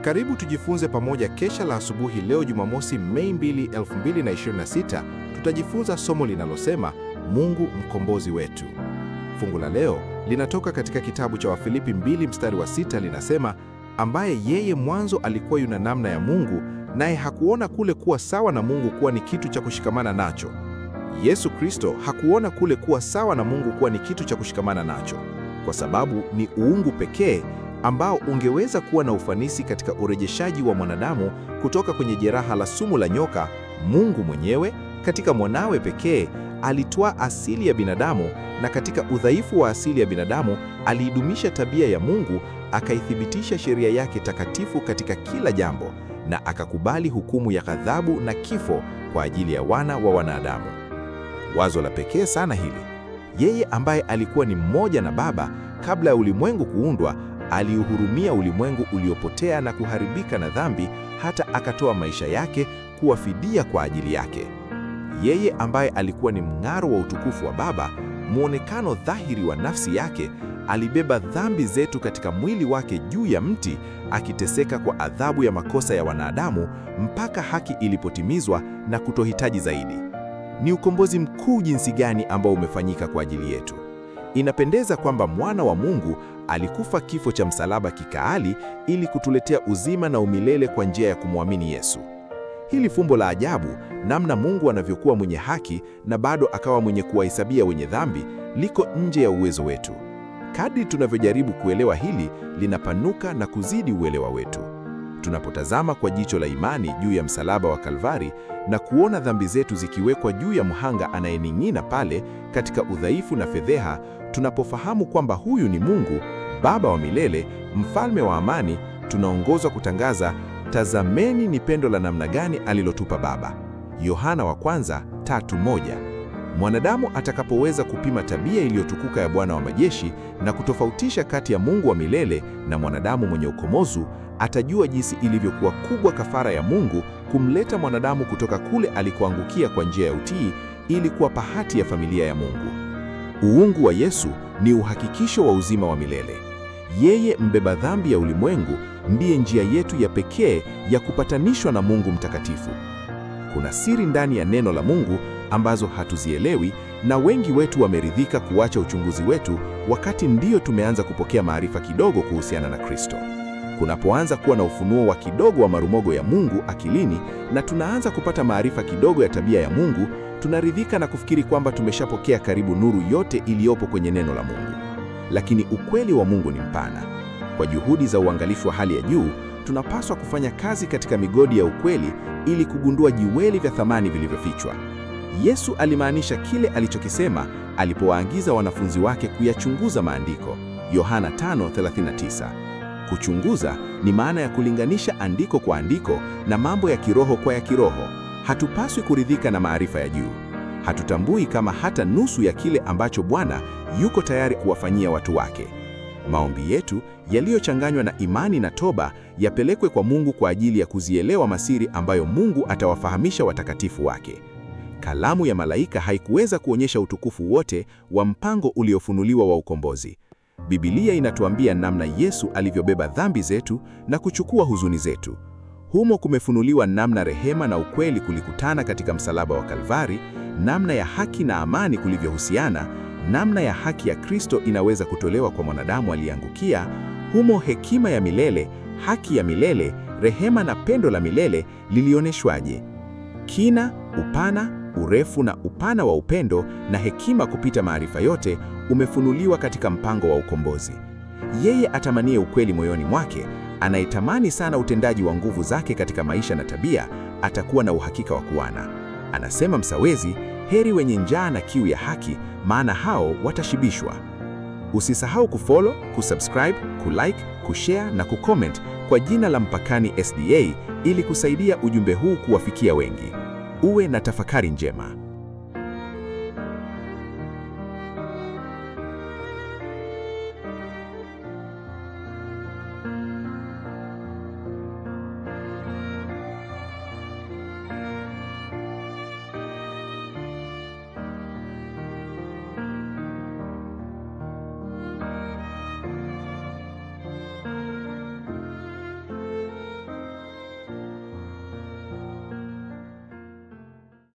Karibu tujifunze pamoja kesha la asubuhi leo Jumamosi Mei 2, 2026. Tutajifunza somo linalosema Mungu mkombozi wetu. Fungu la leo linatoka katika kitabu cha Wafilipi 2 mstari wa 6, linasema ambaye yeye mwanzo alikuwa yuna namna ya Mungu, naye hakuona kule kuwa sawa na Mungu kuwa ni kitu cha kushikamana nacho. Yesu Kristo hakuona kule kuwa sawa na Mungu kuwa ni kitu cha kushikamana nacho, kwa sababu ni uungu pekee ambao ungeweza kuwa na ufanisi katika urejeshaji wa mwanadamu kutoka kwenye jeraha la sumu la nyoka. Mungu mwenyewe katika mwanawe pekee alitwaa asili ya binadamu, na katika udhaifu wa asili ya binadamu aliidumisha tabia ya Mungu, akaithibitisha sheria yake takatifu katika kila jambo, na akakubali hukumu ya ghadhabu na kifo kwa ajili ya wana wa wanadamu. Wazo la pekee sana hili. Yeye ambaye alikuwa ni mmoja na Baba kabla ya ulimwengu kuundwa, aliuhurumia ulimwengu uliopotea na kuharibika na dhambi, hata akatoa maisha yake kuwa fidia kwa ajili yake. Yeye ambaye alikuwa ni mng'aro wa utukufu wa Baba, muonekano dhahiri wa nafsi yake, alibeba dhambi zetu katika mwili wake juu ya mti, akiteseka kwa adhabu ya makosa ya wanadamu mpaka haki ilipotimizwa na kutohitaji zaidi. Ni ukombozi mkuu jinsi gani ambao umefanyika kwa ajili yetu. Inapendeza kwamba mwana wa Mungu alikufa kifo cha msalaba kikaali ili kutuletea uzima na umilele kwa njia ya kumwamini Yesu. Hili fumbo la ajabu, namna Mungu anavyokuwa mwenye haki na bado akawa mwenye kuwahesabia wenye dhambi, liko nje ya uwezo wetu. Kadri tunavyojaribu kuelewa hili, linapanuka na kuzidi uelewa wetu. Tunapotazama kwa jicho la imani juu ya msalaba wa Kalvari na kuona dhambi zetu zikiwekwa juu ya mhanga anayening'ina pale katika udhaifu na fedheha, tunapofahamu kwamba huyu ni Mungu, Baba wa milele, mfalme wa amani, tunaongozwa kutangaza, tazameni ni pendo la namna gani alilotupa Baba. Yohana wa kwanza 3:1. Mwanadamu atakapoweza kupima tabia iliyotukuka ya Bwana wa majeshi na kutofautisha kati ya Mungu wa milele na mwanadamu mwenye ukomozu, atajua jinsi ilivyokuwa kubwa kafara ya Mungu kumleta mwanadamu kutoka kule alikoangukia kwa njia ya utii ili kuwa pahati ya familia ya Mungu. Uungu wa Yesu ni uhakikisho wa uzima wa milele. Yeye mbeba dhambi ya ulimwengu ndiye njia yetu ya pekee ya kupatanishwa na Mungu mtakatifu. Kuna siri ndani ya neno la Mungu ambazo hatuzielewi, na wengi wetu wameridhika kuacha uchunguzi wetu wakati ndio tumeanza kupokea maarifa kidogo kuhusiana na Kristo. Kunapoanza kuwa na ufunuo wa kidogo wa marumogo ya Mungu akilini na tunaanza kupata maarifa kidogo ya tabia ya Mungu, tunaridhika na kufikiri kwamba tumeshapokea karibu nuru yote iliyopo kwenye neno la Mungu. Lakini ukweli wa Mungu ni mpana. Kwa juhudi za uangalifu wa hali ya juu, tunapaswa kufanya kazi katika migodi ya ukweli ili kugundua jiweli vya thamani vilivyofichwa. Yesu alimaanisha kile alichokisema alipowaagiza wanafunzi wake kuyachunguza maandiko. Yohana 5:39. Kuchunguza ni maana ya kulinganisha andiko kwa andiko na mambo ya kiroho kwa ya kiroho. Hatupaswi kuridhika na maarifa ya juu. Hatutambui kama hata nusu ya kile ambacho Bwana yuko tayari kuwafanyia watu wake. Maombi yetu yaliyochanganywa na imani na toba yapelekwe kwa Mungu kwa ajili ya kuzielewa masiri ambayo Mungu atawafahamisha watakatifu wake. Kalamu ya malaika haikuweza kuonyesha utukufu wote wa mpango uliofunuliwa wa ukombozi. Biblia inatuambia namna Yesu alivyobeba dhambi zetu na kuchukua huzuni zetu. Humo kumefunuliwa namna rehema na ukweli kulikutana katika msalaba wa Kalvari, namna ya haki na amani kulivyohusiana, namna ya haki ya Kristo inaweza kutolewa kwa mwanadamu aliyeangukia. Humo hekima ya milele, haki ya milele, rehema na pendo la milele lilioneshwaje. Kina, upana, urefu na upana wa upendo na hekima kupita maarifa yote umefunuliwa katika mpango wa ukombozi. Yeye atamanie ukweli moyoni mwake, anayetamani sana utendaji wa nguvu zake katika maisha na tabia, atakuwa na uhakika wa kuana. Anasema msawezi, heri wenye njaa na kiu ya haki, maana hao watashibishwa. Usisahau kufollow, kusubscribe, kulike, kushare na kucomment kwa jina la Mpakani SDA ili kusaidia ujumbe huu kuwafikia wengi. Uwe na tafakari njema.